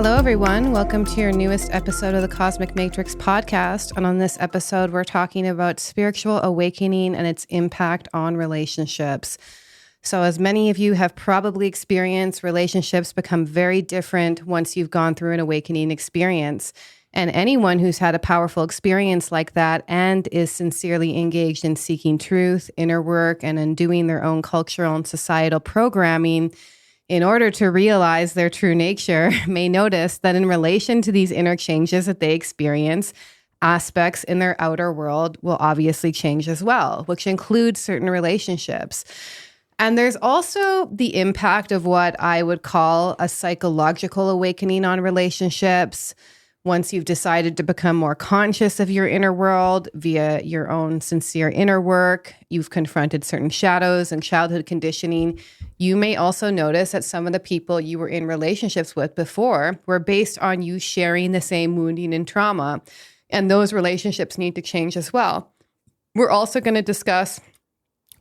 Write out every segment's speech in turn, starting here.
Hello, everyone. Welcome to your newest episode of the Cosmic Matrix podcast. And on this episode, we're talking about spiritual awakening and its impact on relationships. So as many of you have probably experienced, relationships become very different once you've gone through an awakening experience. And anyone who's had a powerful experience like that and is sincerely engaged in seeking truth, inner work, and in doing their own cultural and societal programming in order to realize their true nature may notice that in relation to these inner changes that they experience, aspects in their outer world will obviously change as well, which includes certain relationships. And there's also the impact of what I would call a psychological awakening on relationships. Once you've decided to become more conscious of your inner world via your own sincere inner work, you've confronted certain shadows and childhood conditioning, you may also notice that some of the people you were in relationships with before were based on you sharing the same wounding and trauma, and those relationships need to change as well. We're also going to discuss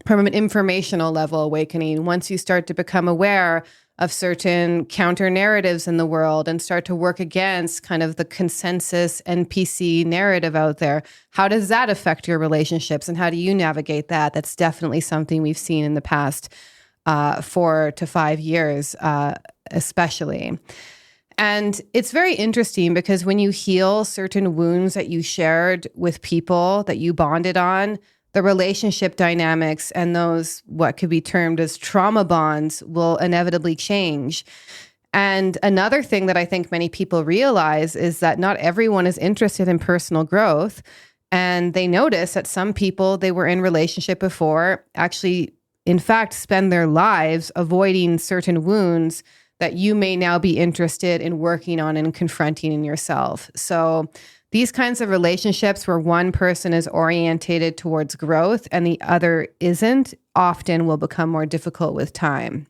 from an informational level awakening, once you start to become aware of certain counter narratives in the world and start to work against kind of the consensus NPC narrative out there. How does that affect your relationships and how do you navigate that? That's definitely something we've seen in the past 4 to 5 years, especially. And it's very interesting because when you heal certain wounds that you shared with people that you bonded on, the relationship dynamics and those what could be termed as trauma bonds will inevitably change. And another thing that I think many people realize is that not everyone is interested in personal growth. And they notice that some people they were in relationship before actually, in fact, spend their lives avoiding certain wounds that you may now be interested in working on and confronting in yourself. So these kinds of relationships where one person is orientated towards growth and the other isn't often will become more difficult with time.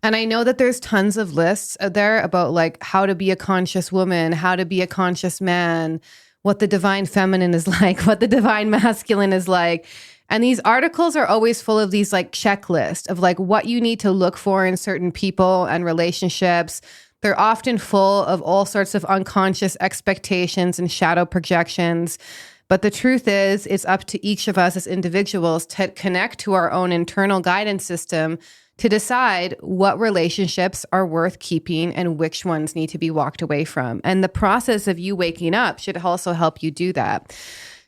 And I know that there's tons of lists out there about like how to be a conscious woman, how to be a conscious man, what the divine feminine is like, what the divine masculine is like. And these articles are always full of these like checklists of like what you need to look for in certain people and relationships. They're often full of all sorts of unconscious expectations and shadow projections. But the truth is, it's up to each of us as individuals to connect to our own internal guidance system to decide what relationships are worth keeping and which ones need to be walked away from. And the process of you waking up should also help you do that.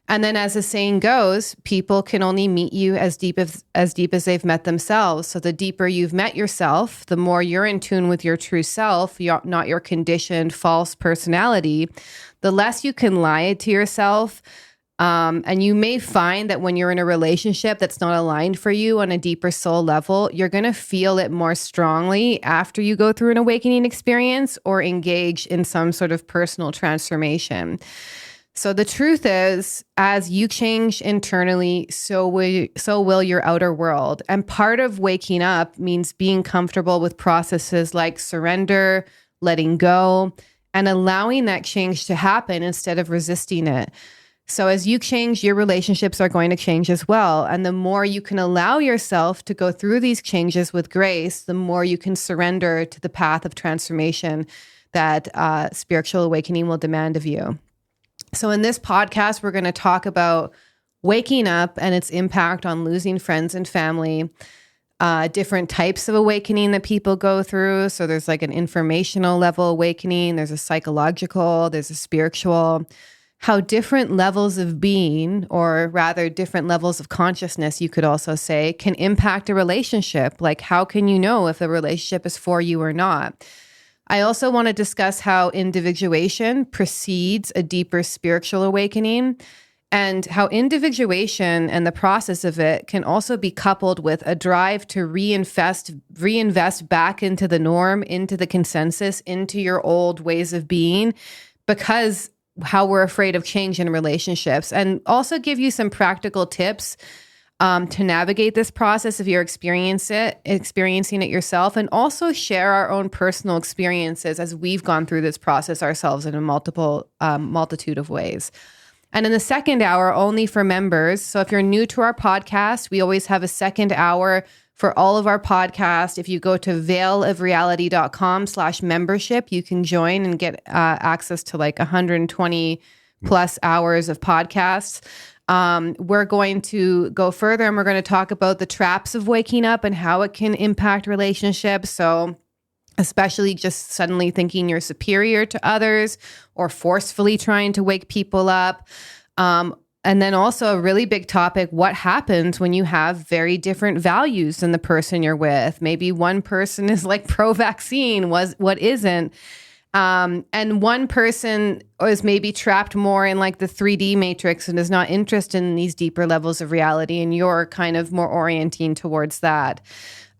And then as the saying goes, people can only meet you as deep as they've met themselves. So the deeper you've met yourself, the more you're in tune with your true self, not your conditioned false personality, the less you can lie to yourself. And you may find that when you're in a relationship that's not aligned for you on a deeper soul level, you're going to feel it more strongly after you go through an awakening experience or engage in some sort of personal transformation. So the truth is, as you change internally, so will your outer world. And part of waking up means being comfortable with processes like surrender, letting go, and allowing that change to happen instead of resisting it. So as you change, your relationships are going to change as well. And the more you can allow yourself to go through these changes with grace, the more you can surrender to the path of transformation that spiritual awakening will demand of you. So in this podcast, we're going to talk about waking up and its impact on losing friends and family, different types of awakening that people go through. So there's like an informational level awakening, there's a psychological, there's a spiritual, how different levels of being, or rather different levels of consciousness, you could also say, can impact a relationship. Like how can you know if a relationship is for you or not? I also want to discuss how individuation precedes a deeper spiritual awakening and how individuation and the process of it can also be coupled with a drive to reinvest back into the norm, into the consensus, into your old ways of being, because how we're afraid of change in relationships, and also give you some practical tips to navigate this process if you're experiencing it yourself, and also share our own personal experiences as we've gone through this process ourselves in a multitude of ways. And in the second hour, only for members. So if you're new to our podcast, we always have a second hour For all of our podcasts, if you go to veilofreality.com/membership, you can join and get access to like 120 plus hours of podcasts. We're going to go further and we're going to talk about the traps of waking up and how it can impact relationships. So especially just suddenly thinking you're superior to others or forcefully trying to wake people up. And then also a really big topic, what happens when you have very different values than the person you're with? Maybe one person is like pro-vaccine, what isn't? And one person is maybe trapped more in like the 3D matrix and is not interested in these deeper levels of reality, and you're kind of more orienting towards that.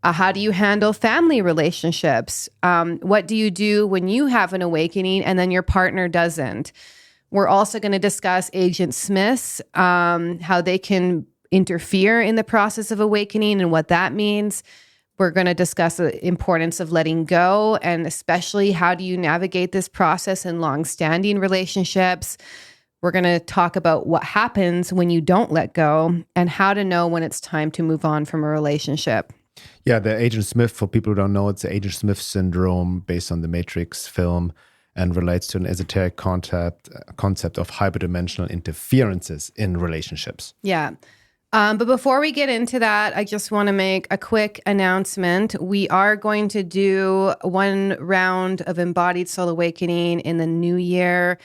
How do you handle family relationships? What do you do when you have an awakening and then your partner doesn't? We're also going to discuss agent Smiths, how they can interfere in the process of awakening and what that means. We're going to discuss the importance of letting go, and especially how do you navigate this process in long-standing relationships. We're going to talk about what happens when you don't let go and how to know when it's time to move on from a relationship. Yeah, the Agent Smith, for people who don't know, it's the Agent Smith syndrome based on the Matrix film and relates to an esoteric concept of hyperdimensional interferences in relationships. Yeah. But before we get into that, I just want to make a quick announcement. We are going to do one round of Embodied Soul Awakening in the new year.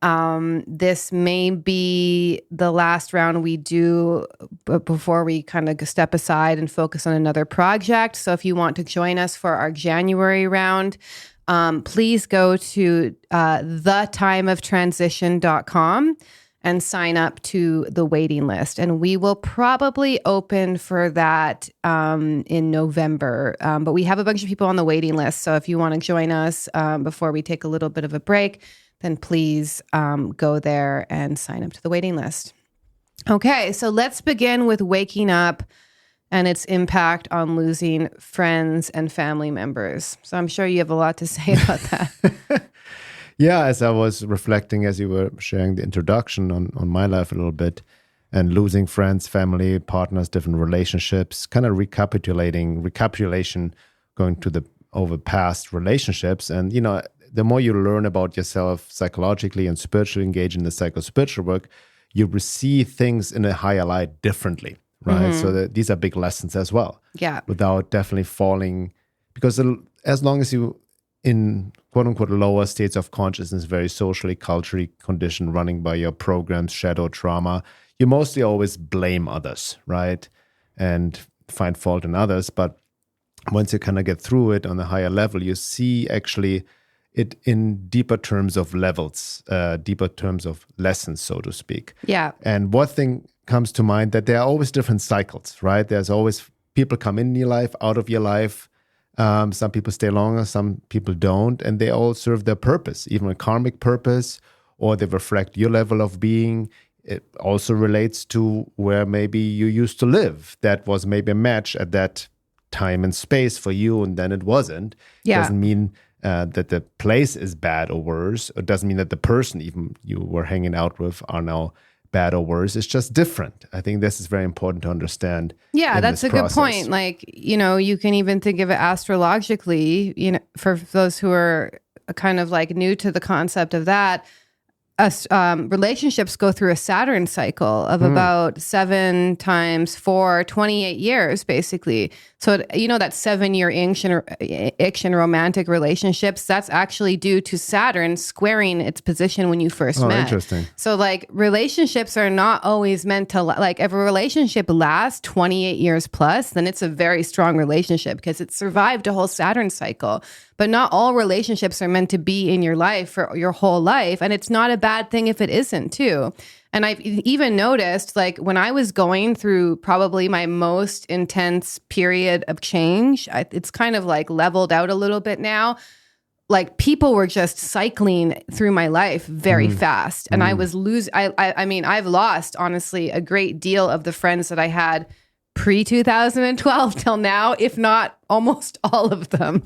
This may be the last round we do before we kind of step aside and focus on another project. So if you want to join us for our January round, please go to thetimeoftransition.com and sign up to the waiting list. And we will probably open for that in November. But we have a bunch of people on the waiting list. So if you want to join us before we take a little bit of a break, then please go there and sign up to the waiting list. Okay, so let's begin with waking up and its impact on losing friends and family members. So I'm sure you have a lot to say about that. Yeah, as I was reflecting as you were sharing the introduction on my life a little bit, and losing friends, family, partners, different relationships, kind of recapitulation, going to over past relationships. And, you know, the more you learn about yourself psychologically and spiritually, engage in the psycho-spiritual work, you receive things in a higher light differently, right? Mm-hmm. So these are big lessons as well. Yeah. Without definitely falling, because as long as you in quote-unquote lower states of consciousness, very socially, culturally conditioned, running by your programs, shadow trauma, you mostly always blame others, right? And find fault in others. But once you kind of get through it on a higher level, you see actually it in deeper terms of levels, deeper terms of lessons, so to speak. Yeah. And one thing comes to mind, that there are always different cycles, right? There's always people come in your life, out of your life. Some people stay longer, some people don't, and they all serve their purpose, even a karmic purpose, or they reflect your level of being. It also relates to where maybe you used to live. That was maybe a match at that time and space for you, and then it wasn't. Yeah. It doesn't mean that the place is bad or worse. It doesn't mean that the person even you were hanging out with are now bad or worse. It's just different. I think this is very important to understand. Yeah, that's a good point. Like, you know, you can even think of it astrologically, you know, for those who are kind of like new to the concept of that. Relationships go through a Saturn cycle of about 7 times 4, 28 years, basically. So, you know, that 7-year ick in romantic relationships, that's actually due to Saturn squaring its position when you first met. Interesting. So, like, relationships are not always meant to, like, if a relationship lasts 28 years plus, then it's a very strong relationship because it survived a whole Saturn cycle. But not all relationships are meant to be in your life for your whole life. And it's not a bad thing if it isn't, too. And I've even noticed, like, when I was going through probably my most intense period of change, it's kind of like leveled out a little bit now. Like, people were just cycling through my life very fast. And I was I mean, I've lost, honestly, a great deal of the friends that I had pre-2012 till now, if not almost all of them.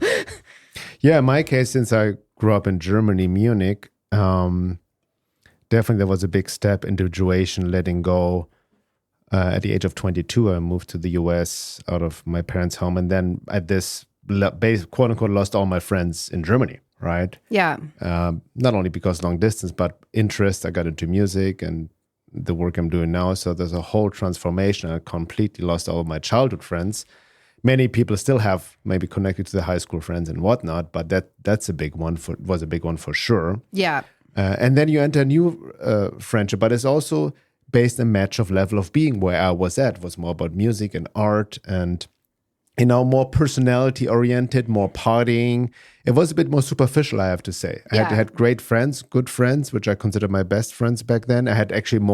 Yeah, in my case, since I grew up in Germany, Munich, definitely there was a big step, individuation, letting go, At the age of 22, I moved to the US out of my parents' home. And then at this quote unquote lost all my friends in Germany, right? Yeah. Not only because long distance, but interest. I got into music and the work I'm doing now. So there's a whole transformation. I completely lost all of my childhood friends. Many people still have maybe connected to the high school friends and whatnot, but was a big one for sure. Yeah. And then you enter a new friendship, but it's also based on match of level of being where I was at. It was more about music and art and, more personality oriented, more partying. It was a bit more superficial, I have to say. I had great friends, good friends, which I consider my best friends back then. I had actually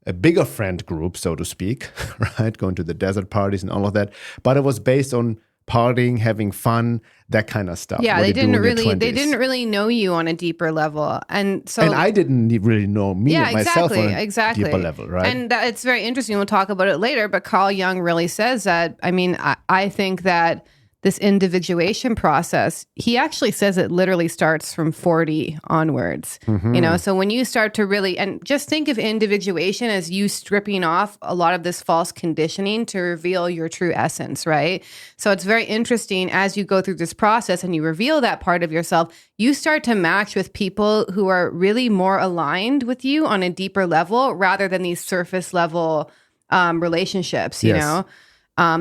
a bigger friend group, so to speak, right? Going to the desert parties and all of that. But it was based on partying, having fun, that kind of stuff. Yeah, they didn't really know you on a deeper level. And I didn't really know myself on a exactly. deeper level, right? And it's very interesting. We'll talk about it later, but Carl Jung really says that, I think that this individuation process, he actually says it literally starts from 40 onwards. Mm-hmm. So when you start to really, and just think of individuation as you stripping off a lot of this false conditioning to reveal your true essence, right? So it's very interesting as you go through this process and you reveal that part of yourself, you start to match with people who are really more aligned with you on a deeper level rather than these surface level relationships, you know?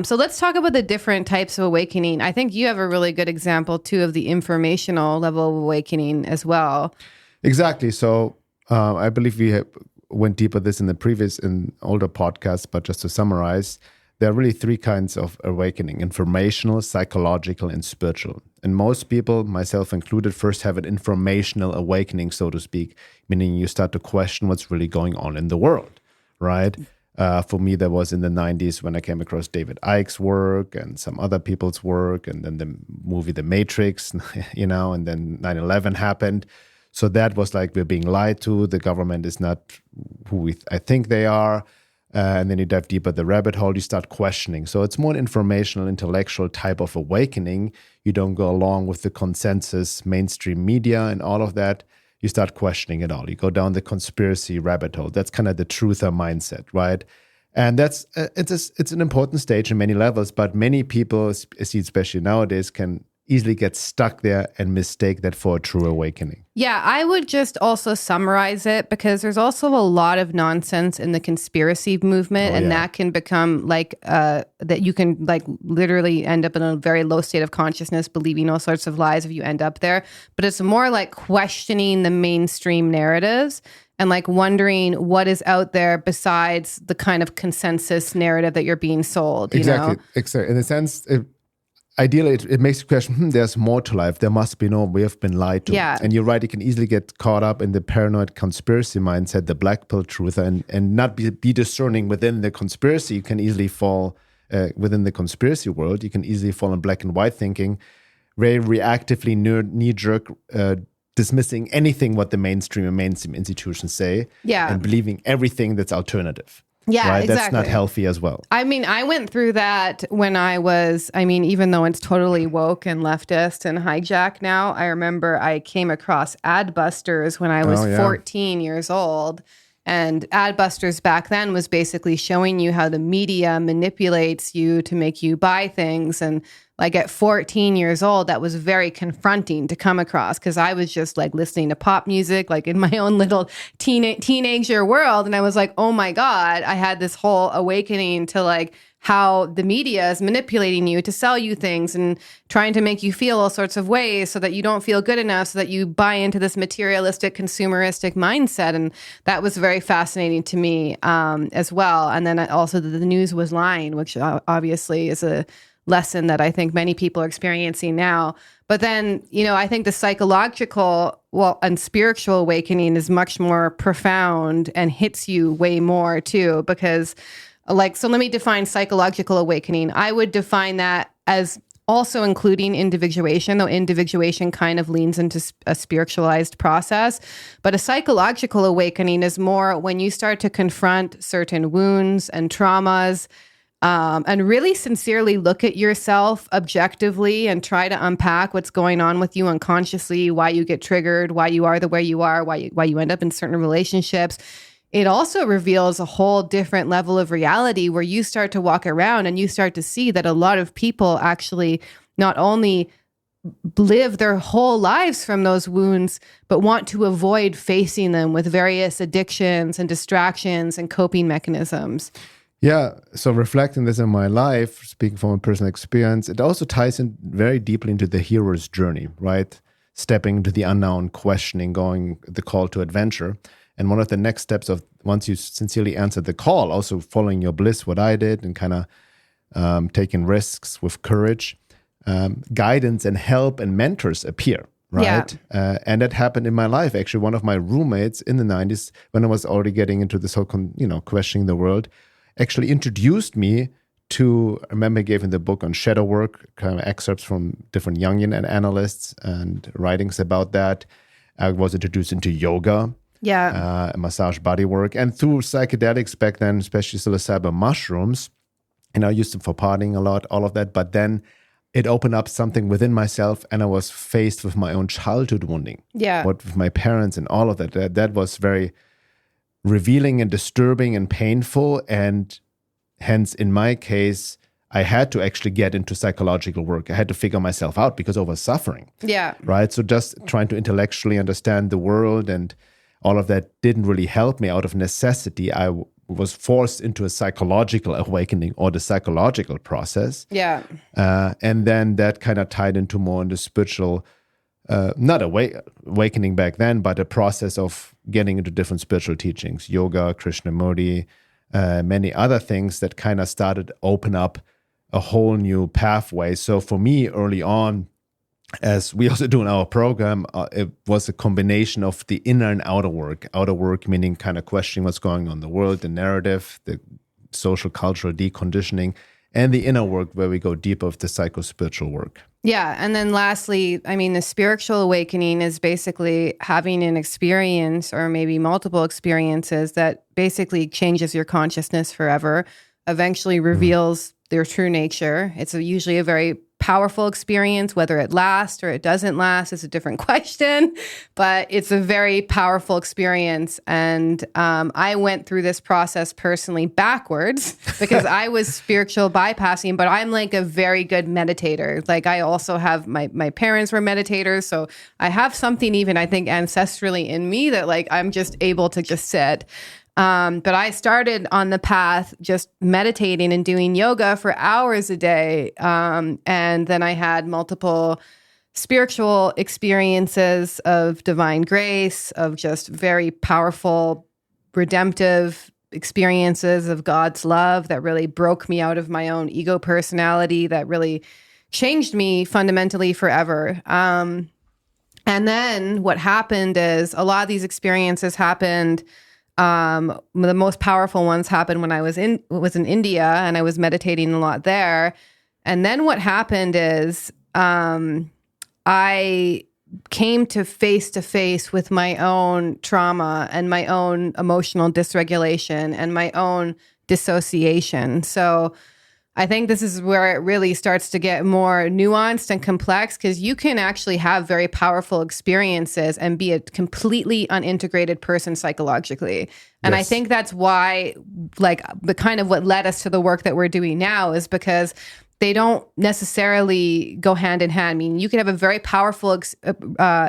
So let's talk about the different types of awakening. I think you have a really good example, too, of the informational level of awakening as well. Exactly. So I believe we went deeper this in older podcasts, but just to summarize, there are really three kinds of awakening: informational, psychological, and spiritual. And most people, myself included, first have an informational awakening, so to speak, meaning you start to question what's really going on in the world, right? For me, that was in the 90s when I came across David Icke's work and some other people's work, and then the movie The Matrix, and then 9/11 happened. So that was like we're being lied to. The government is not who I think they are. And then you dive deeper the rabbit hole, you start questioning. So it's more an informational, intellectual type of awakening. You don't go along with the consensus, mainstream media and all of that. You start questioning it all. You go down the conspiracy rabbit hole. That's kind of the truther mindset, right? And that's it's an important stage in many levels, but many people, especially nowadays, can easily get stuck there and mistake that for a true awakening. Yeah, I would just also summarize it because there's also a lot of nonsense in the conspiracy movement, that can become like that you can like literally end up in a very low state of consciousness, believing all sorts of lies if you end up there. But it's more like questioning the mainstream narratives and like wondering what is out there besides the kind of consensus narrative that you're being sold. Exactly. In a sense, ideally, it makes you question, there's more to life. There must be no, we have been lied to. Yeah. And you're right, you can easily get caught up in the paranoid conspiracy mindset, the black pill truth, and not be discerning within the conspiracy. You can easily fall within the conspiracy world. You can easily fall in black and white thinking, very reactively, knee-jerk, dismissing anything what the mainstream institutions say, and believing everything that's alternative. Yeah, right? Exactly. That's not healthy as well. I went through that when I was, even though it's totally woke and leftist and hijacked now, I remember I came across Adbusters when I was 14 years old. And Adbusters back then was basically showing you how the media manipulates you to make you buy things. And like at 14 years old, that was very confronting to come across because I was just like listening to pop music, like in my own little teenager world. And I was like, oh my God, I had this whole awakening to like how the media is manipulating you to sell you things and trying to make you feel all sorts of ways so that you don't feel good enough, so that you buy into this materialistic, consumeristic mindset. And that was very fascinating to me as well. And then also the news was lying, which obviously is a lesson that I think many people are experiencing now. But then, I think the psychological, and spiritual awakening is much more profound and hits you way more too, because so let me define psychological awakening. I would define that as also including individuation, though individuation kind of leans into a spiritualized process. But a psychological awakening is more when you start to confront certain wounds and traumas, and really sincerely look at yourself objectively and try to unpack what's going on with you unconsciously, why you get triggered, why you are the way you are, why you end up in certain relationships. it also reveals a whole different level of reality where you start to walk around and you start to see that a lot of people actually not only live their whole lives from those wounds, but want to avoid facing them with various addictions and distractions and coping mechanisms. Yeah. So reflecting this in my life, speaking from a personal experience, it also ties in very deeply into the hero's journey, right? Stepping into the unknown, questioning, going the call to adventure. And one of the next steps of once you sincerely answer the call, also following your bliss, what I did, and kind of taking risks with courage, guidance and help and mentors appear, right? Yeah. And that happened in my life. Actually, one of my roommates in the 90s, when I was already getting into this whole, questioning the world, actually introduced me to, I remember he gave me the book on shadow work, kind of excerpts from different Jungian analysts and writings about that. I was introduced into yoga. Yeah. Massage body work. And through psychedelics back then, especially psilocybin mushrooms, and I used them for partying a lot, all of that. But then it opened up something within myself, and I was faced with my own childhood wounding. Yeah. What with my parents and all of that. That was very revealing and disturbing and painful. And hence, in my case, I had to actually get into psychological work. I had to figure myself out because I was suffering. Yeah. Right. So just trying to intellectually understand the world and all of that didn't really help me. Out of necessity, I was forced into a psychological awakening or the psychological process. Yeah. And then that kind of tied into more into spiritual, not awakening back then, but a process of getting into different spiritual teachings, yoga, Krishnamurti, many other things that kind of started to open up a whole new pathway. So for me, early on, as we also do in our program, it was a combination of the inner and outer work. Outer work meaning kind of questioning what's going on in the world, the narrative, the social, cultural deconditioning, and the inner work where we go deeper with the psycho-spiritual work. Yeah. And then lastly, I mean, the spiritual awakening is basically having an experience or maybe multiple experiences that basically changes your consciousness forever, eventually reveals their true nature. It's usually a very powerful experience. Whether it lasts or it doesn't last is a different question, but it's a very powerful experience. And I went through this process personally backwards because I was spiritual bypassing, but I'm like a very good meditator. Like I also have, my parents were meditators. So I have something even, I think, ancestrally in me that like, I'm just able to just sit. But I started on the path just meditating and doing yoga for hours a day. And then I had multiple spiritual experiences of divine grace, of just very powerful, redemptive experiences of God's love that really broke me out of my own ego personality, that really changed me fundamentally forever. And then what happened is a lot of these experiences happened. The most powerful ones happened when I was in India and I was meditating a lot there. And then what happened is I came to face with my own trauma and my own emotional dysregulation and my own dissociation. So I think this is where it really starts to get more nuanced and complex, because you can actually have very powerful experiences and be a completely unintegrated person psychologically. And yes. I think that's why, like, the kind of what led us to the work that we're doing now is because they don't necessarily go hand in hand. I mean, you can have a very powerful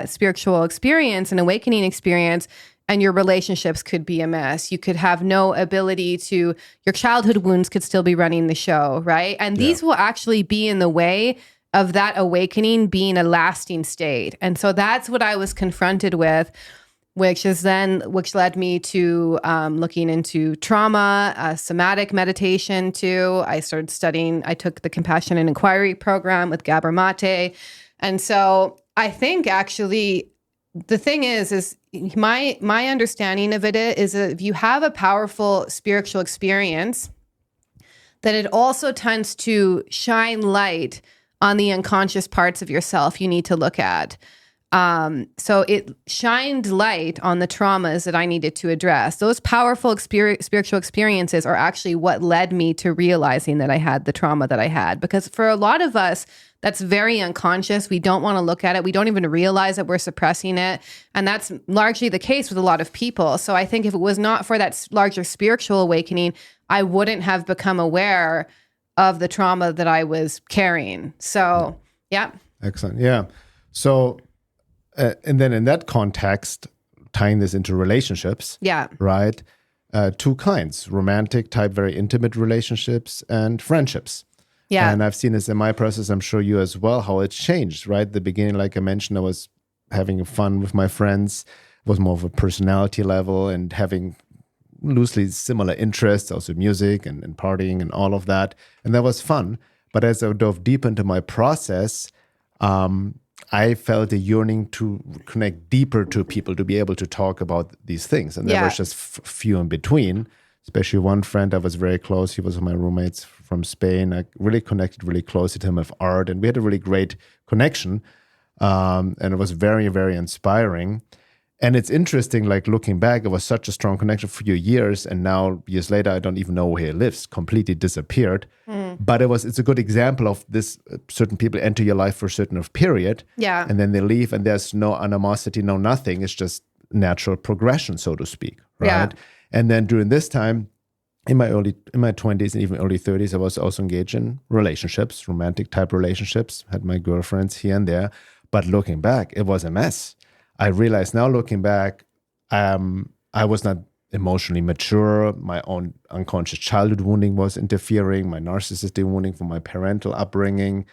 spiritual experience, an awakening experience, and your relationships could be a mess. You could have no ability to, your childhood wounds could still be running the show, right? And these will actually be in the way of that awakening being a lasting state. And so that's what I was confronted with, which led me to looking into trauma, somatic meditation too. I started studying, I took the Compassion and Inquiry program with Gabor Mate. And so I think actually the thing is my understanding of it is that if you have a powerful spiritual experience, that it also tends to shine light on the unconscious parts of yourself you need to look at. So it shined light on the traumas that I needed to address. Those powerful spiritual experiences are actually what led me to realizing that I had the trauma that I had. Because for a lot of us, that's very unconscious. We don't want to look at it. We don't even realize that we're suppressing it. And that's largely the case with a lot of people. So I think if it was not for that larger spiritual awakening, I wouldn't have become aware of the trauma that I was carrying. So, yeah. Excellent. Yeah. So, and then in that context, tying this into relationships, right? Two kinds, romantic type, very intimate relationships and friendships. Yeah. And I've seen this in my process, I'm sure you as well, how it's changed, right? The beginning, like I mentioned, I was having fun with my friends, it was more of a personality level and having loosely similar interests, also music and partying and all of that. And that was fun. But as I dove deep into my process, I felt a yearning to connect deeper to people, to be able to talk about these things. And there was just few in between, especially one friend I was very close. He was one of my roommates from Spain. I really connected really close to him with art, and we had a really great connection. And it was very, very inspiring. And it's interesting, like looking back, it was such a strong connection for a few years. And now, years later, I don't even know where he lives, completely disappeared. But it's a good example of this. Certain people enter your life for a certain period. Yeah. And then they leave, and there's no animosity, no nothing. It's just natural progression, so to speak. Right. Yeah. And then during this time, in my 20s and even early 30s, I was also engaged in relationships, romantic type relationships, had my girlfriends here and there. But looking back, it was a mess. I realize now, looking back, I was not emotionally mature. My own unconscious childhood wounding was interfering, my narcissistic wounding from my parental upbringing,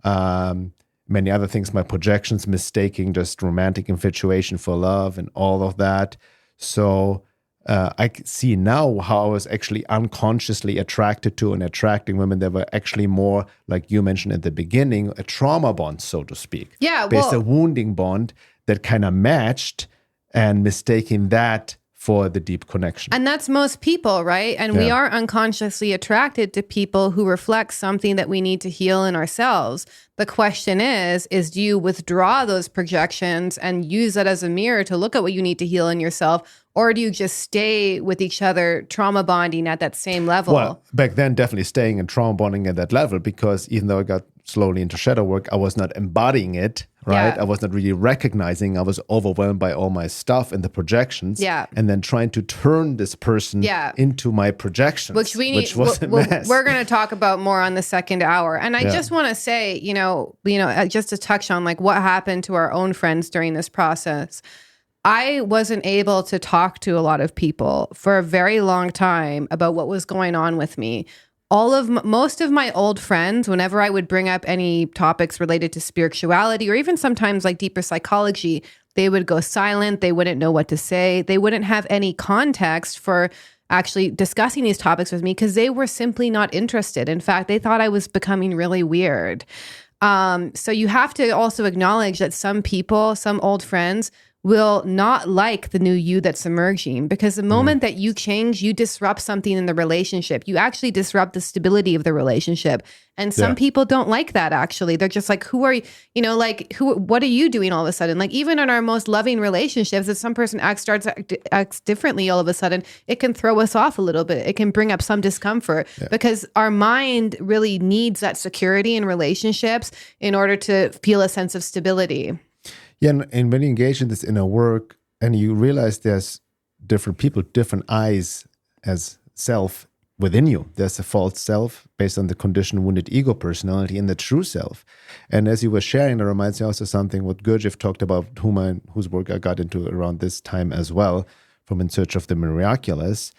many other things, my projections, mistaking just romantic infatuation for love and all of that. So I see now how I was actually unconsciously attracted to and attracting women that were actually more, like you mentioned at the beginning, a trauma bond, so to speak. Yeah, based a wounding bond that kind of matched, and mistaking that for the deep connection. And that's most people, right? And we are unconsciously attracted to people who reflect something that we need to heal in ourselves. The question is do you withdraw those projections and use that as a mirror to look at what you need to heal in yourself? Or do you just stay with each other, trauma bonding at that same level? Well, back then, definitely staying and trauma bonding at that level, because even though I got slowly into shadow work, I was not embodying it, right? I was not really recognizing. I was overwhelmed by all my stuff and the projections. And then trying to turn this person into my projections, which was a mess. We're going to talk about more on the second hour. And I just want to say, just to touch on like what happened to our own friends during this process. I wasn't able to talk to a lot of people for a very long time about what was going on with me. Most of my old friends, whenever I would bring up any topics related to spirituality or even sometimes like deeper psychology, they would go silent. They wouldn't know what to say. They wouldn't have any context for actually discussing these topics with me because they were simply not interested. In fact, they thought I was becoming really weird. So you have to also acknowledge that some people, some old friends, will not like the new you that's emerging, because the moment that you change, you disrupt something in the relationship. You actually disrupt the stability of the relationship. And some people don't like that, actually. They're just like, who are you? What are you doing all of a sudden? Like, even in our most loving relationships, if some person acts differently all of a sudden, it can throw us off a little bit. It can bring up some discomfort because our mind really needs that security in relationships in order to feel a sense of stability. Yeah, and when you engage in this inner work and you realize there's different people, different eyes as self within you. There's a false self based on the conditioned wounded ego personality and the true self. And as you were sharing, that reminds me also something what Gurdjieff talked about, whose work I got into around this time as well, from In Search of the Miraculous.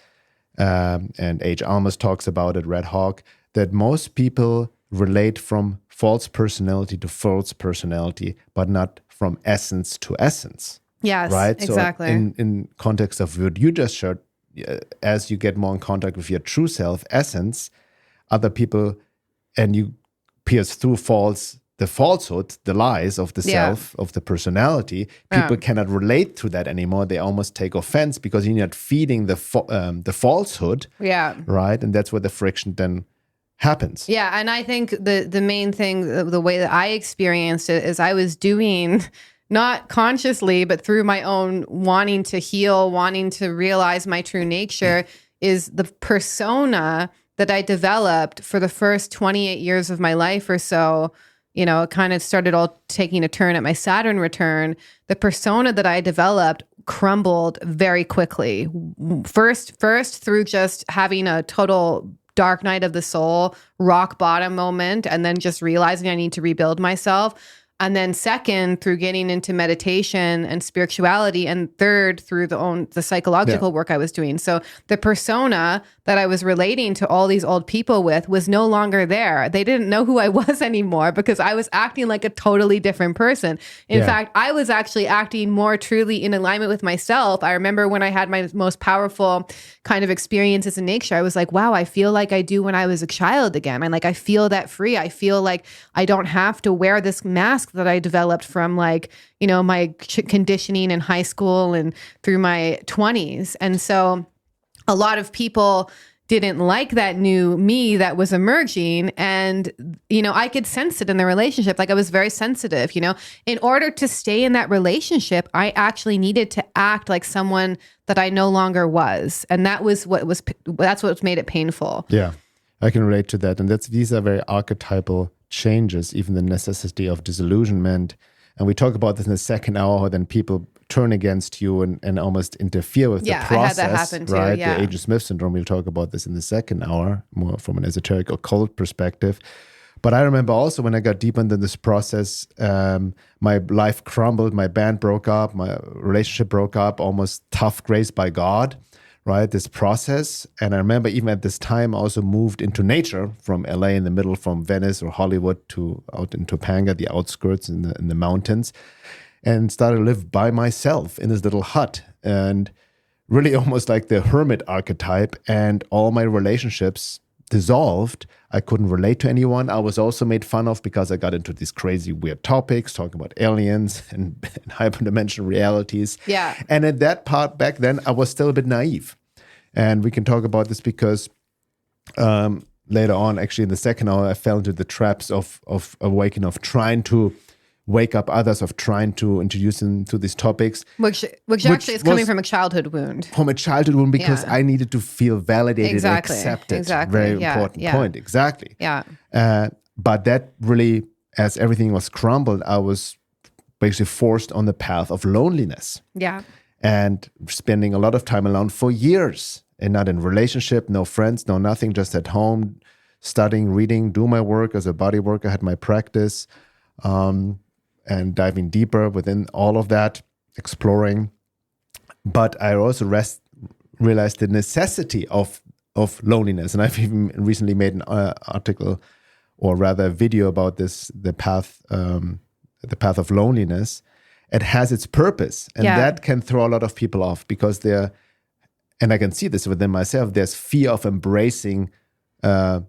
And H. Almas talks about it, Red Hawk, that most people relate from false personality to false personality, but not from essence to essence. Yes, right? Exactly. So in context of what you just shared, as you get more in contact with your true self, essence, other people, and you pierce through the falsehood, the lies of the self, of the personality, people cannot relate to that anymore. They almost take offense because you're not feeding the falsehood, right? And that's where the friction then happens. Yeah, and I think the main thing, the way that I experienced it is I was doing not consciously, but through my own wanting to heal, wanting to realize my true nature, is the persona that I developed for the first 28 years of my life or so. You know, it kind of started all taking a turn at my Saturn return. The persona that I developed crumbled very quickly. First through just having a total dark night of the soul, rock bottom moment, and then just realizing I need to rebuild myself. And then second, through getting into meditation and spirituality. And third, through the psychological work I was doing. So the persona that I was relating to all these old people with was no longer there. They didn't know who I was anymore because I was acting like a totally different person. In fact, I was actually acting more truly in alignment with myself. I remember when I had my most powerful kind of experiences in nature, I was like, wow, I feel like I do when I was a child again. And like, I feel that free. I feel like I don't have to wear this mask that I developed from like, you know, my conditioning in high school and through my 20s. And so a lot of people didn't like that new me that was emerging. And, you know, I could sense it in the relationship. Like I was very sensitive, you know, in order to stay in that relationship, I actually needed to act like someone that I no longer was. And that's what made it painful. Yeah, I can relate to that. And these are very archetypal changes, even the necessity of disillusionment. And we talk about this in the second hour, how then people turn against you and almost interfere with the process. I had that happen too, right? yeah. The Agent Smith syndrome, we'll talk about this in the second hour, more from an esoteric occult perspective. But I remember also when I got deep into this process, my life crumbled, my band broke up, my relationship broke up, almost tough grace by God, right? This process. And I remember even at this time, I also moved into nature from LA in the middle, from Venice or Hollywood to out in Topanga, the outskirts in the mountains, and started to live by myself in this little hut. And really almost like the hermit archetype. And all my relationships dissolved. I couldn't relate to anyone. I was also made fun of because I got into these crazy, weird topics, talking about aliens and hyperdimensional realities. Yeah. And at that part back then, I was still a bit naive. And we can talk about this because later on, actually in the second hour, I fell into the traps of awakening, of trying to wake up others, of trying to introduce them to these topics. Which actually is coming from a childhood wound. From a childhood wound, because I needed to feel validated and accepted. Exactly. Very important point. Exactly. Yeah. But that really, as everything was crumbled, I was basically forced on the path of loneliness. Yeah. And spending a lot of time alone for years, and not in relationship, no friends, no nothing, just at home, studying, reading, do my work as a body worker, had my practice, and diving deeper within all of that, exploring. But I also realized the necessity of loneliness. And I've even recently made an article, or rather a video about this, the path of loneliness. It has its purpose. And that can throw a lot of people off because and I can see this within myself, there's fear of embracing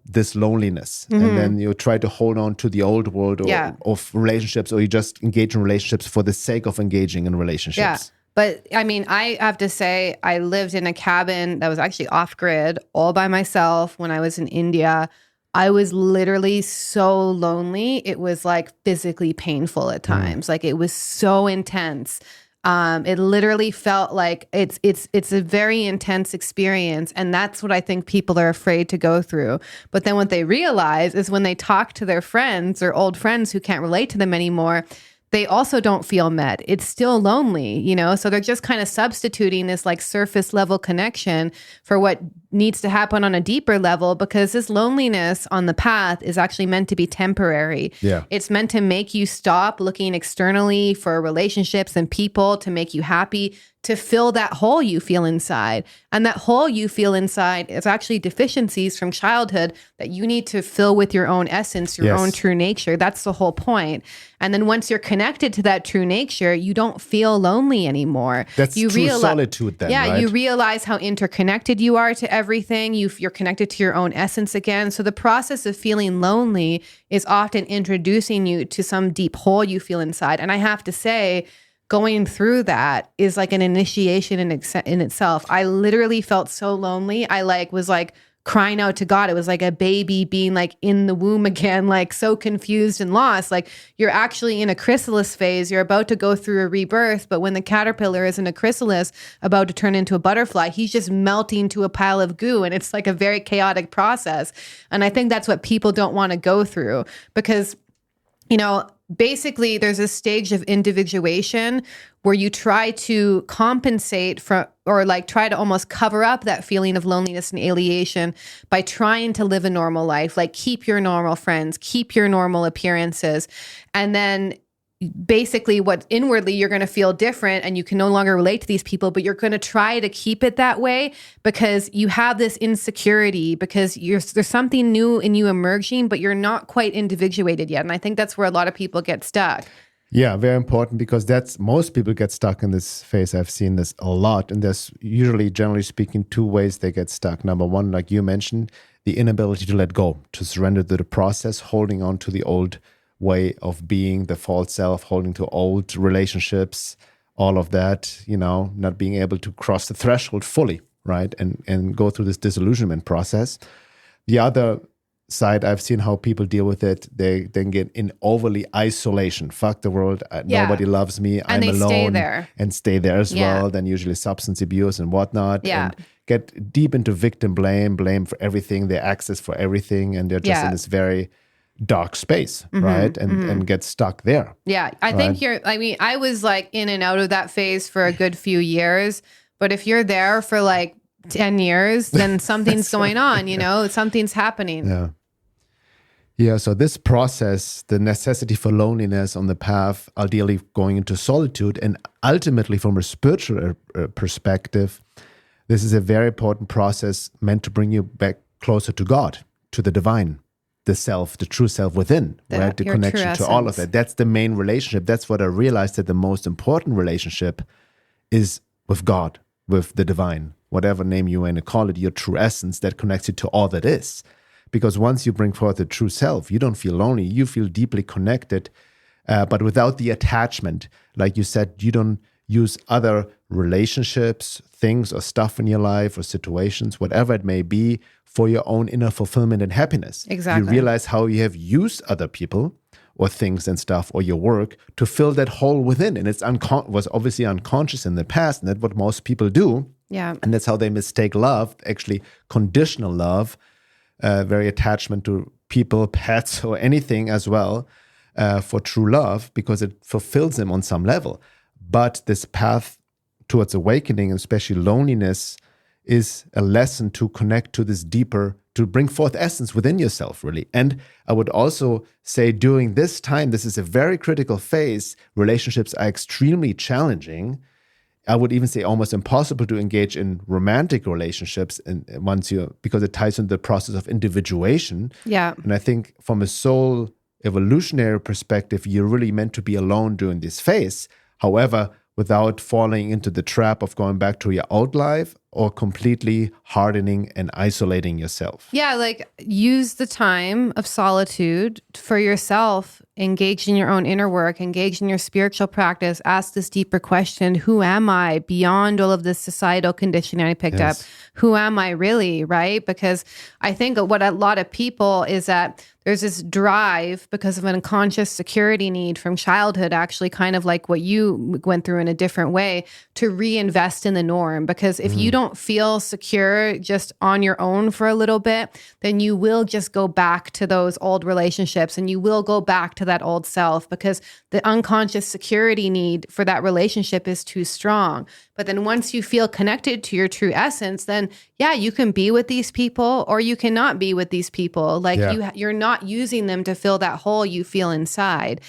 this loneliness. Mm-hmm. And then you try to hold on to the old world of relationships, or you just engage in relationships for the sake of engaging in relationships. Yeah. But I mean, I have to say, I lived in a cabin that was actually off grid all by myself when I was in India. I was literally so lonely. It was like physically painful at times. Like it was so intense. It literally felt like it's a very intense experience. And that's what I think people are afraid to go through. But then what they realize is when they talk to their friends or old friends who can't relate to them anymore, they also don't feel met. It's still lonely, you know? So they're just kind of substituting this like surface level connection for what needs to happen on a deeper level, because this loneliness on the path is actually meant to be temporary. Yeah. It's meant to make you stop looking externally for relationships and people to make you happy, to fill that hole you feel inside. And that hole you feel inside is actually deficiencies from childhood that you need to fill with your own essence, your own true nature. That's the whole point. And then once you're connected to that true nature, you don't feel lonely anymore. That's true solitude then, right? You realize how interconnected you are to everything. You're connected to your own essence again. So the process of feeling lonely is often introducing you to some deep hole you feel inside. And I have to say, going through that is like an initiation in itself. I literally felt so lonely. I was crying out to God. It was like a baby being like in the womb again, like so confused and lost. Like you're actually in a chrysalis phase. You're about to go through a rebirth. But when the caterpillar is in a chrysalis about to turn into a butterfly, he's just melting to a pile of goo. And it's like a very chaotic process. And I think that's what people don't want to go through because, you know, basically there's a stage of individuation where you try to compensate for, or like try to almost cover up that feeling of loneliness and alienation by trying to live a normal life, like keep your normal friends, keep your normal appearances. And then basically what inwardly you're going to feel different and you can no longer relate to these people, but you're going to try to keep it that way because you have this insecurity because there's something new in you emerging, but you're not quite individuated yet. And I think that's where a lot of people get stuck. Yeah, very important because most people get stuck in this phase. I've seen this a lot. And there's usually, generally speaking, two ways they get stuck. Number one, like you mentioned, the inability to let go, to surrender to the process, holding on to the old way of being, the false self, holding to old relationships, all of that, you know, not being able to cross the threshold fully, right? And go through this disillusionment process. The other side, I've seen how people deal with it. They then get in overly isolation. Fuck the world. Nobody loves me. I'm alone. Stay there. And stay there as well. Then usually substance abuse and whatnot. Yeah. And get deep into victim blame for everything, their access for everything. And they're just in this very dark space, right? And get stuck there. Yeah. I think I was like in and out of that phase for a good few years. But if you're there for like 10 years, then something's going on, you know, something's happening. Yeah. Yeah. So this process, the necessity for loneliness on the path, ideally going into solitude, and ultimately from a spiritual perspective, this is a very important process meant to bring you back closer to God, to the divine, the self, the true self within, right? The connection to all of it. That's the main relationship. That's what I realized, that the most important relationship is with God, with the divine, whatever name you want to call it, your true essence that connects you to all that is. Because once you bring forth the true self, you don't feel lonely, you feel deeply connected, but without the attachment. Like you said, you don't use other relationships, things or stuff in your life or situations, whatever it may be, for your own inner fulfillment and happiness. Exactly. You realize how you have used other people or things and stuff or your work to fill that hole within. And it's was obviously unconscious in the past, and that's what most people do. Yeah. And that's how they mistake love, actually conditional love, very attachment to people, pets, or anything as well, for true love, because it fulfills them on some level. But this path towards awakening, especially loneliness, is a lesson to connect to this deeper, to bring forth essence within yourself, really. And I would also say during this time, this is a very critical phase. Relationships are extremely challenging. I would even say almost impossible to engage in romantic relationships, and because it ties into the process of individuation. Yeah. And I think from a soul evolutionary perspective, you're really meant to be alone during this phase. However, without falling into the trap of going back to your old life or completely hardening and isolating yourself. Yeah, like use the time of solitude for yourself, engage in your own inner work, engage in your spiritual practice, ask this deeper question, who am I beyond all of this societal conditioning I picked up? Who am I really, right? Because I think what a lot of people is that there's this drive because of an unconscious security need from childhood, actually kind of like what you went through in a different way, to reinvest in the norm. Because if you don't feel secure just on your own for a little bit, then you will just go back to those old relationships and you will go back to that old self because the unconscious security need for that relationship is too strong. But then once you feel connected to your true essence, then you can be with these people or you cannot be with these people. Like you're not using them to fill that hole you feel inside.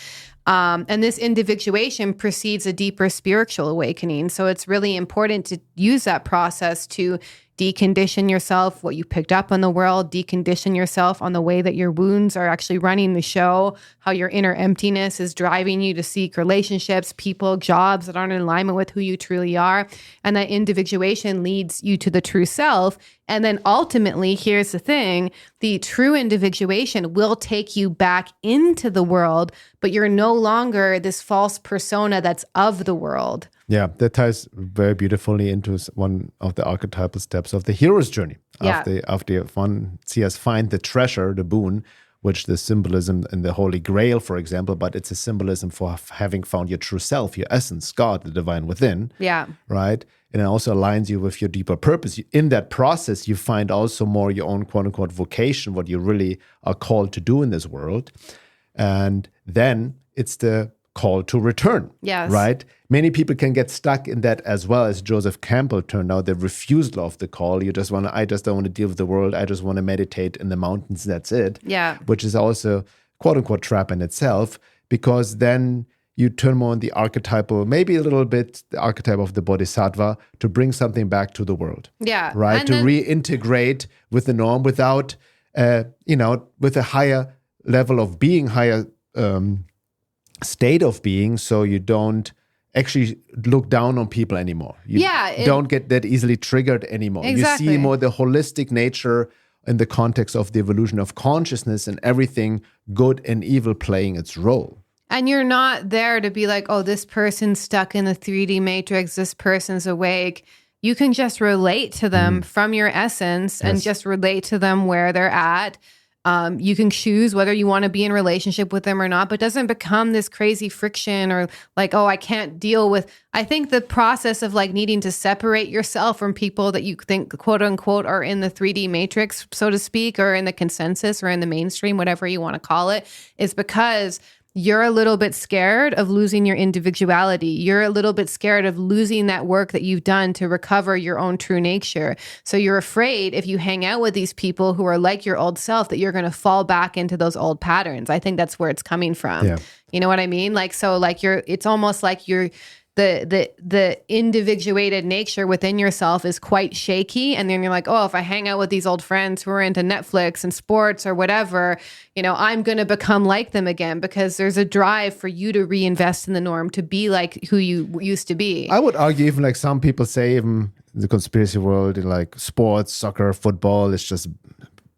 And this individuation precedes a deeper spiritual awakening. So it's really important to use that process to decondition yourself, what you picked up on the world, decondition yourself on the way that your wounds are actually running the show, how your inner emptiness is driving you to seek relationships, people, jobs that aren't in alignment with who you truly are. And that individuation leads you to the true self. And then ultimately, here's the thing, the true individuation will take you back into the world, but you're no longer this false persona that's of the world. Yeah, that ties very beautifully into one of the archetypal steps of the hero's journey. Yeah. After one see us find the treasure, the boon, which the symbolism in the Holy Grail, for example, but it's a symbolism for having found your true self, your essence, God, the divine within. Yeah. Right? And it also aligns you with your deeper purpose. In that process, you find also more your own quote unquote vocation, what you really are called to do in this world. And then it's the call to return. Yes. Right? Many people can get stuck in that as well, as Joseph Campbell turned out, the refusal of the call. I just don't want to deal with the world. I just want to meditate in the mountains. That's it. Yeah. Which is also quote unquote trap in itself, because then you turn more on the archetypal, maybe a little bit the archetype of the bodhisattva to bring something back to the world. Yeah. Right? And to then, reintegrate with the norm without, with a higher level of being, higher state of being, so you don't actually look down on people anymore. You don't get that easily triggered anymore. Exactly. You see more the holistic nature in the context of the evolution of consciousness and everything good and evil playing its role. And you're not there to be like, oh, this person's stuck in the 3D matrix, this person's awake. You can just relate to them from your essence and just relate to them where they're at. You can choose whether you want to be in relationship with them or not, but it doesn't become this crazy friction or like, oh, I can't deal with. I think the process of like needing to separate yourself from people that you think, quote unquote, are in the 3D matrix, so to speak, or in the consensus or in the mainstream, whatever you want to call it, is because you're a little bit scared of losing your individuality. You're a little bit scared of losing that work that you've done to recover your own true nature. So you're afraid if you hang out with these people who are like your old self, that you're going to fall back into those old patterns. I think that's where it's coming from. Yeah. You know what I mean? Like, so like it's almost like you're, the individuated nature within yourself is quite shaky. And then you're like, oh, if I hang out with these old friends who are into Netflix and sports or whatever, I'm going to become like them again, because there's a drive for you to reinvest in the norm, to be like who you used to be. I would argue, even like some people say, even in the conspiracy world, in like sports, soccer, football, it's just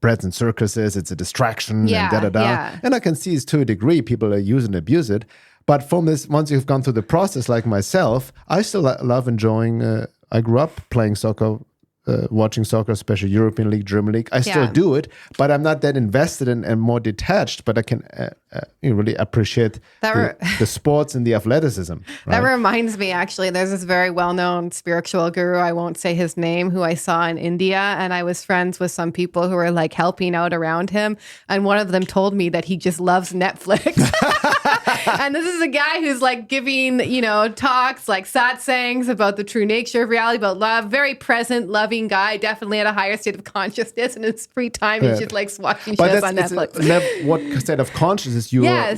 breads and circuses, it's a distraction, and da-da-da. Yeah. And I can see it's to a degree people use and abuse it. But from this, once you've gone through the process, like myself, I still love enjoying. I grew up playing soccer, watching soccer, especially European League, German League. I still do it, but I'm not that invested and more detached. But I can really appreciate the sports and the athleticism. Right? That reminds me, actually, there's this very well-known spiritual guru, I won't say his name, who I saw in India, and I was friends with some people who were like helping out around him, and one of them told me that he just loves Netflix. And this is a guy who's like giving, talks like satsangs about the true nature of reality, about love, very present, loving guy, definitely at a higher state of consciousness. And in his free time, he just likes watching shows on Netflix. What state of consciousness you are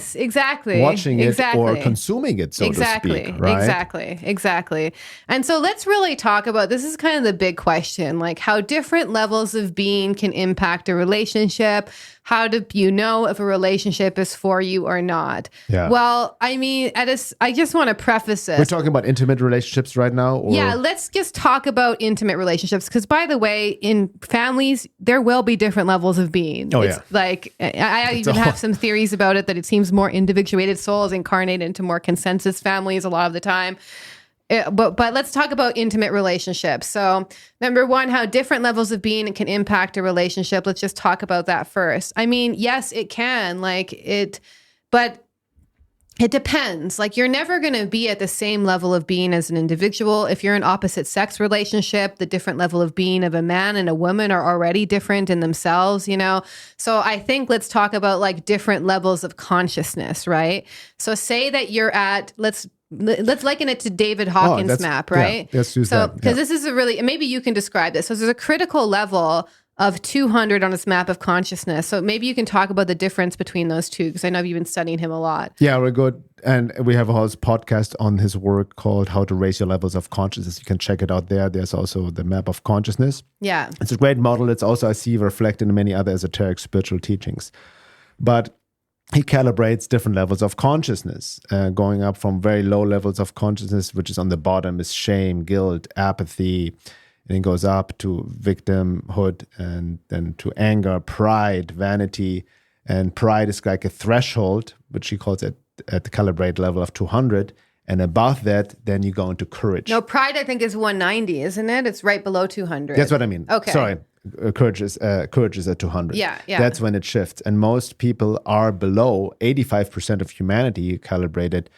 watching it or consuming it, so to speak. Right? Exactly. And so let's really talk about, this is kind of the big question, like how different levels of being can impact a relationship. How do you know if a relationship is for you or not? Yeah. Well, I mean, I just want to preface this. We're talking about intimate relationships right now? Or? Yeah, let's just talk about intimate relationships. Because, by the way, in families, there will be different levels of being. Oh, it's like, I even have some theories about it, that it seems more individuated souls incarnate into more consensus families a lot of the time. But let's talk about intimate relationships. So number one, how different levels of being can impact a relationship. Let's just talk about that first. I mean, yes, it can, but it depends. Like, you're never going to be at the same level of being as an individual. If you're in opposite sex relationship, the different level of being of a man and a woman are already different in themselves, So I think let's talk about like different levels of consciousness, right? So say that you're at, let's liken it to David Hawkins' map, right? Yeah, let's use that. Because this is maybe you can describe this. So there's a critical level of 200 on his map of consciousness. So maybe you can talk about the difference between those two, because I know you've been studying him a lot. Yeah, we're good. And we have a whole podcast on his work called How to Raise Your Levels of Consciousness. You can check it out there. There's also the map of consciousness. Yeah. It's a great model. It's also, I see, reflected in many other esoteric spiritual teachings. But he calibrates different levels of consciousness, going up from very low levels of consciousness, which is on the bottom is shame, guilt, apathy, and it goes up to victimhood, and then to anger, pride, vanity. And pride is like a threshold, which he calls it at the calibrated level of 200. And above that, then you go into courage. No, pride, I think, is 190, isn't it? It's right below 200. That's what I mean. Okay. Sorry. Courage is at 200. Yeah. That's when it shifts. And most people are below 85% of humanity calibrated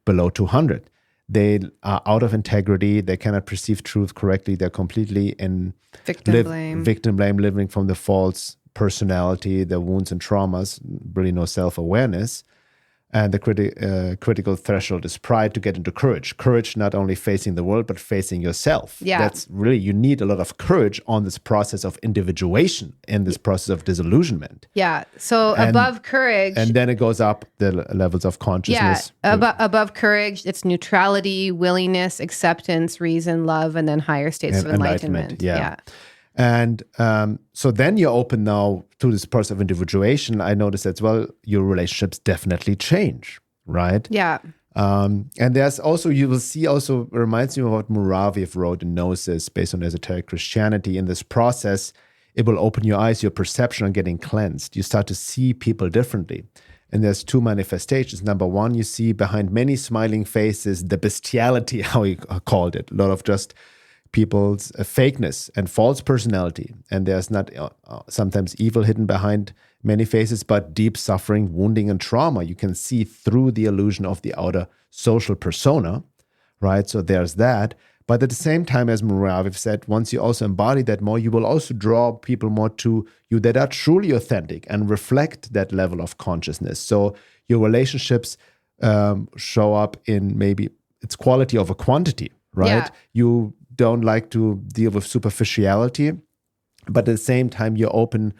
below 200. They are out of integrity. They cannot perceive truth correctly. They're completely in victim blame, living from the false personality, the wounds and traumas, really no self-awareness. And the critical threshold is pride to get into courage. Courage not only facing the world, but facing yourself. Yeah. That's really, you need a lot of courage on this process of individuation, in this process of disillusionment. Yeah. So above courage. And then it goes up the levels of consciousness. Yeah. Above courage, it's neutrality, willingness, acceptance, reason, love, and then higher states of enlightenment. Yeah. And so then you're open now to this process of individuation. I noticed as well, your relationships definitely change, right? Yeah. And there's also, you will see also, reminds me of what Muraviev wrote in Gnosis based on esoteric Christianity. In this process, it will open your eyes, your perception on getting cleansed. You start to see people differently. And there's two manifestations. Number one, you see behind many smiling faces, the bestiality, how he called it, a lot of just people's fakeness and false personality. And there's not sometimes evil hidden behind many faces, but deep suffering, wounding, and trauma. You can see through the illusion of the outer social persona, right? So there's that. But at the same time, as Muraviev said, once you also embody that more, you will also draw people more to you that are truly authentic and reflect that level of consciousness. So your relationships show up in maybe it's quality over quantity, right? Yeah. You don't like to deal with superficiality, but at the same time, you open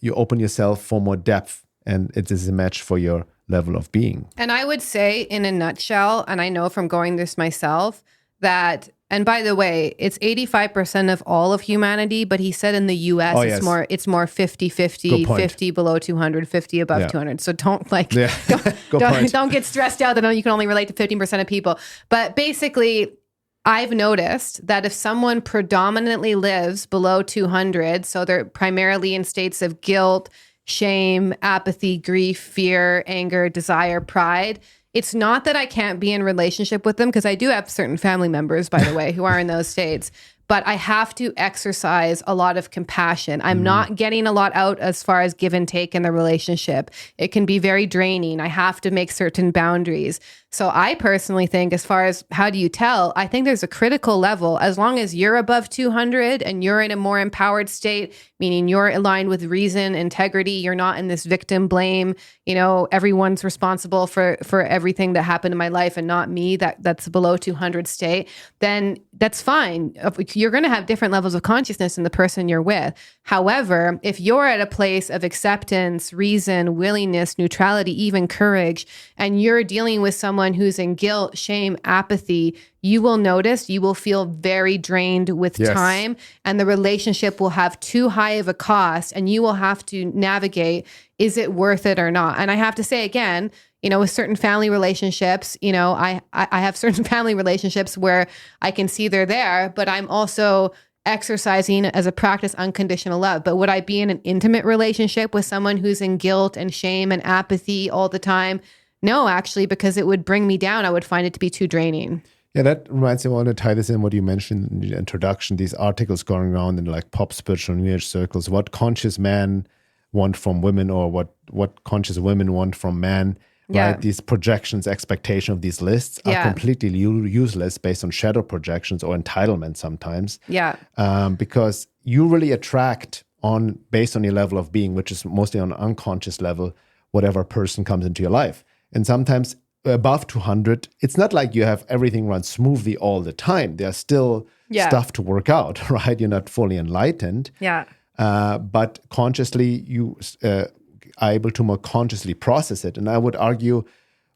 yourself for more depth, and it is a match for your level of being. And I would say, in a nutshell, and I know from going this myself, that, and by the way, it's 85% of all of humanity, but he said in the US, it's more 50-50, 50 below 200, 50 above 200. So don't don't get stressed out that you can only relate to 15% of people. But basically, I've noticed that if someone predominantly lives below 200, so they're primarily in states of guilt, shame, apathy, grief, fear, anger, desire, pride, it's not that I can't be in relationship with them, because I do have certain family members, by the way, who are in those states. But I have to exercise a lot of compassion. I'm not getting a lot out as far as give and take in the relationship. It can be very draining. I have to make certain boundaries. So I personally think, as far as how do you tell, I think there's a critical level. As long as you're above 200 and you're in a more empowered state, meaning you're aligned with reason, integrity, you're not in this victim blame, everyone's responsible for everything that happened in my life and not me, that's below 200 state, then that's fine. You're going to have different levels of consciousness in the person you're with. However, if you're at a place of acceptance, reason, willingness, neutrality, even courage, and you're dealing with someone who's in guilt, shame, apathy, you will notice, you will feel very drained with time, and the relationship will have too high of a cost, and you will have to navigate, is it worth it or not? And I have to say again, with certain family relationships, I have certain family relationships where I can see they're there, but I'm also exercising as a practice unconditional love. But would I be in an intimate relationship with someone who's in guilt and shame and apathy all the time? No, actually, because it would bring me down. I would find it to be too draining. Yeah, that reminds me, I want to tie this in what you mentioned in the introduction, these articles going around in like pop spiritual New Age circles, what conscious men want from women, or what conscious women want from men, right? These projections, expectation of these lists are completely useless based on shadow projections or entitlement sometimes. Yeah. Because you really attract based on your level of being, which is mostly on an unconscious level, whatever person comes into your life. And sometimes above 200, it's not like you have everything run smoothly all the time. There's still stuff to work out, right? You're not fully enlightened. Yeah. But consciously, you are able to more consciously process it. And I would argue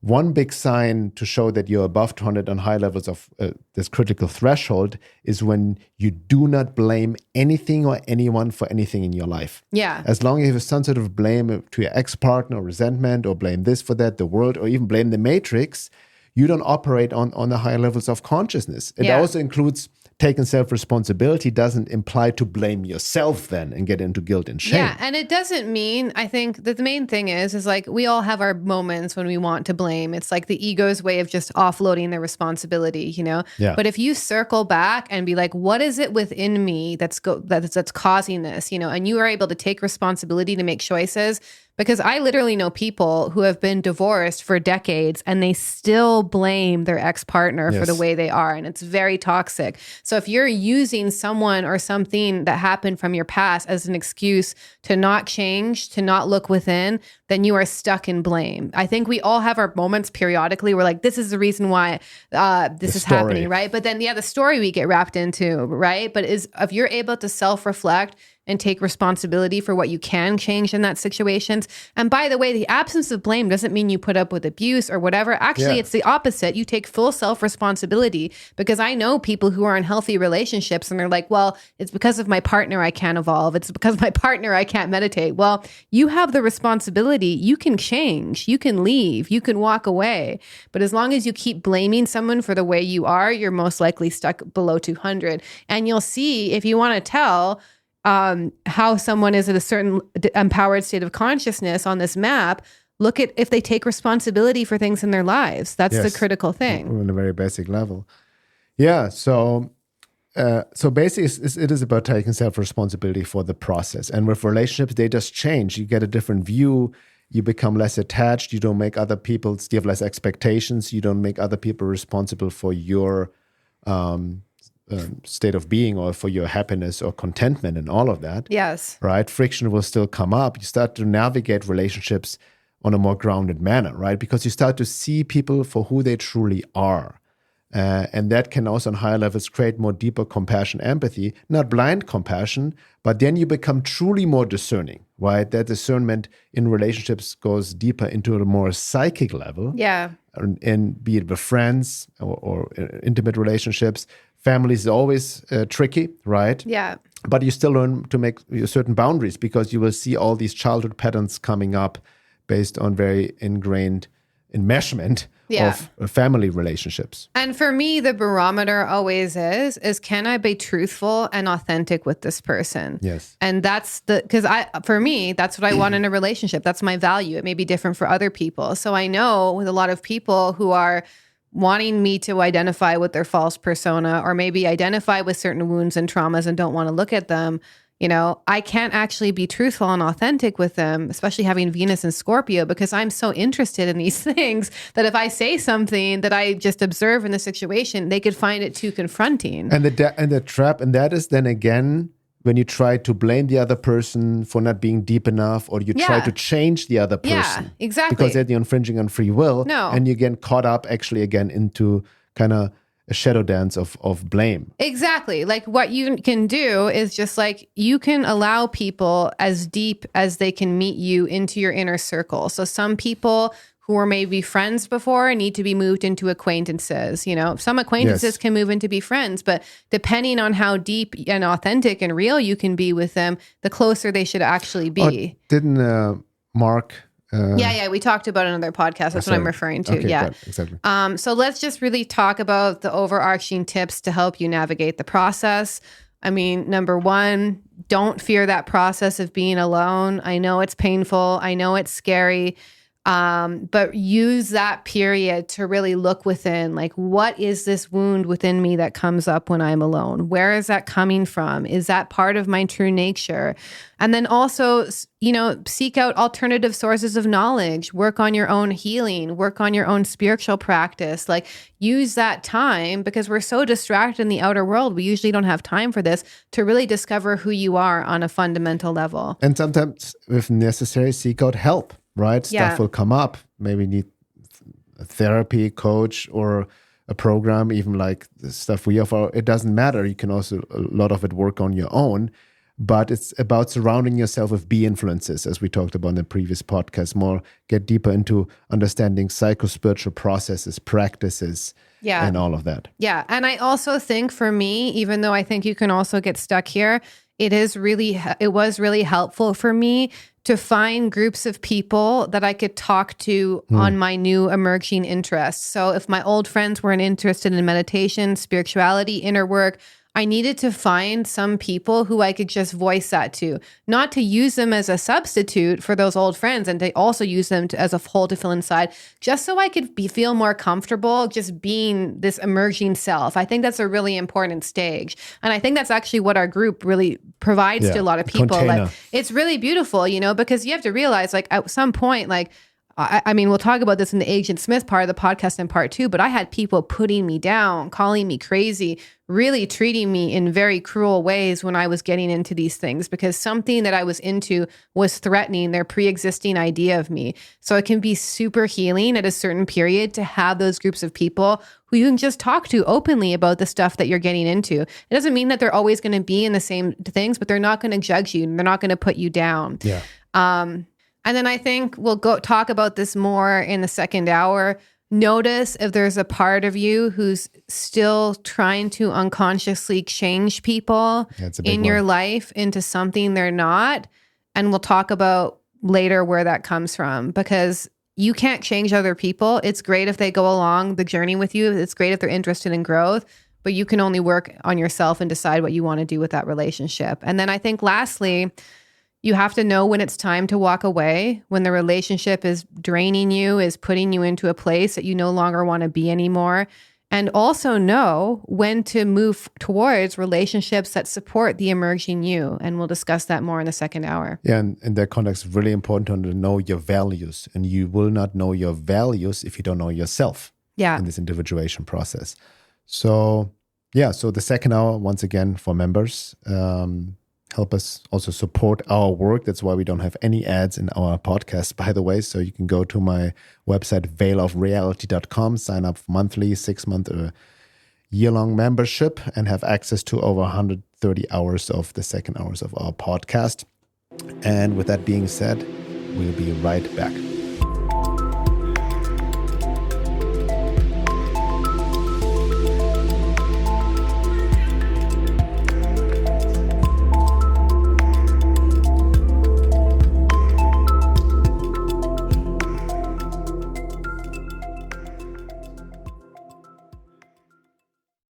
one big sign to show that you're above 200 on high levels of this critical threshold is when you do not blame anything or anyone for anything in your life. Yeah. As long as you have some sort of blame to your ex-partner or resentment, or blame this for that, the world, or even blame the matrix, you don't operate on the higher levels of consciousness. It also includes taking self-responsibility doesn't imply to blame yourself then and get into guilt and shame. Yeah, and it doesn't mean, I think that the main thing is like we all have our moments when we want to blame. It's like the ego's way of just offloading the responsibility, you know? Yeah. But if you circle back and be like, what is it within me that's causing this, you know? And you are able to take responsibility to make choices. Because I literally know people who have been divorced for decades and they still blame their ex-partner for the way they are. And it's very toxic. So if you're using someone or something that happened from your past as an excuse to not change, to not look within, then you are stuck in blame. I think we all have our moments periodically. We're like, this is the reason why this is happening, right? But then, the story we get wrapped into, right? But if you're able to self-reflect and take responsibility for what you can change in that situations. And by the way, the absence of blame doesn't mean you put up with abuse or whatever. Actually, it's the opposite. You take full self-responsibility, because I know people who are in healthy relationships and they're like, well, it's because of my partner I can't evolve. It's because of my partner I can't meditate. Well, you have the responsibility. You can change. You can leave. You can walk away. But as long as you keep blaming someone for the way you are, you're most likely stuck below 200. And you'll see, if you want to tell how someone is at a certain empowered state of consciousness on this map, look at if they take responsibility for things in their lives. That's the critical thing. On a very basic level. Yeah. So basically it is about taking self-responsibility for the process. And with relationships, they just change. You get a different view. You become less attached. You don't make other people, you have less expectations. You don't make other people responsible for your state of being or for your happiness or contentment and all of that. Yes. Right? Friction will still come up. You start to navigate relationships on a more grounded manner, right? Because you start to see people for who they truly are. And that can also on higher levels create more deeper compassion, empathy, not blind compassion, but then you become truly more discerning, right? That discernment in relationships goes deeper into a more psychic level. Yeah. And be it with friends or intimate relationships. Families is always tricky, right? Yeah. But you still learn to make certain boundaries, because you will see all these childhood patterns coming up based on very ingrained enmeshment of family relationships. And for me, the barometer always is can I be truthful and authentic with this person? Yes. And that's for me, that's what I want in a relationship. That's my value. It may be different for other people. So I know with a lot of people who are wanting me to identify with their false persona, or maybe identify with certain wounds and traumas and don't want to look at them, you know, I can't actually be truthful and authentic with them, especially having Venus and Scorpio, because I'm so interested in these things that if I say something that I just observe in the situation, they could find it too confronting. And the trap, and that is then again, when you try to blame the other person for not being deep enough, or you try to change the other person. Yeah, exactly. Because they're infringing on free will. No. And you get caught up actually again into kind of a shadow dance of blame. Exactly. Like what you can do is just like you can allow people as deep as they can meet you into your inner circle. So some people who were maybe friends before need to be moved into acquaintances. You know, some acquaintances can move into be friends, but depending on how deep and authentic and real you can be with them, the closer they should actually be. Didn't Mark... Yeah, we talked about it in another podcast. That's what I'm referring to. Okay, yeah, exactly. So let's just really talk about the overarching tips to help you navigate the process. I mean, number one, don't fear that process of being alone. I know it's painful. I know it's scary. But use that period to really look within, like, what is this wound within me that comes up when I'm alone? Where is that coming from? Is that part of my true nature? And then also, you know, seek out alternative sources of knowledge, work on your own healing, work on your own spiritual practice, like use that time, because we're so distracted in the outer world. We usually don't have time for this, to really discover who you are on a fundamental level. And sometimes if necessary, seek out help. Right? Stuff will come up. Maybe need a therapy coach or a program, even like the stuff we offer. It doesn't matter. You can also, a lot of it, work on your own. But it's about surrounding yourself with B influences, as we talked about in the previous podcast. More get deeper into understanding psycho-spiritual processes, practices, and all of that. Yeah. And I also think for me, even though I think you can also get stuck here, it was really helpful for me to find groups of people that I could talk to on my new emerging interests. So if my old friends weren't interested in meditation, spirituality, inner work, I needed to find some people who I could just voice that to, not to use them as a substitute for those old friends and to also use them as a hole to fill inside, just so I could feel more comfortable just being this emerging self. I think that's a really important stage. And I think that's actually what our group really provides to a lot of people. Like, it's really beautiful, because you have to realize, like, at some point, like, I mean, we'll talk about this in the Agent Smith part of the podcast in part 2, but I had people putting me down, calling me crazy, really treating me in very cruel ways when I was getting into these things, because something that I was into was threatening their pre-existing idea of me. So it can be super healing at a certain period to have those groups of people who you can just talk to openly about the stuff that you're getting into. It doesn't mean that they're always going to be in the same things, but they're not going to judge you and they're not going to put you down. Yeah. And then I think we'll go talk about this more in the second hour. Notice if there's a part of you who's still trying to unconsciously change people in your life into something they're not. And we'll talk about later where that comes from, because you can't change other people. It's great if they go along the journey with you. It's great if they're interested in growth, but you can only work on yourself and decide what you want to do with that relationship. And then I think lastly, you have to know when it's time to walk away, when the relationship is draining you, is putting you into a place that you no longer want to be anymore. And also know when to move towards relationships that support the emerging you. And we'll discuss that more in the second hour. Yeah, and in that context, it's really important to know your values. And you will not know your values if you don't know yourself in this individuation process. So, so the second hour, once again, for members, help us also support our work. That's why we don't have any ads in our podcast, by the way. So you can go to my website, veilofreality.com, sign up monthly, 6-month, year-long membership, and have access to over 130 hours of the second hours of our podcast. And with that being said, we'll be right back.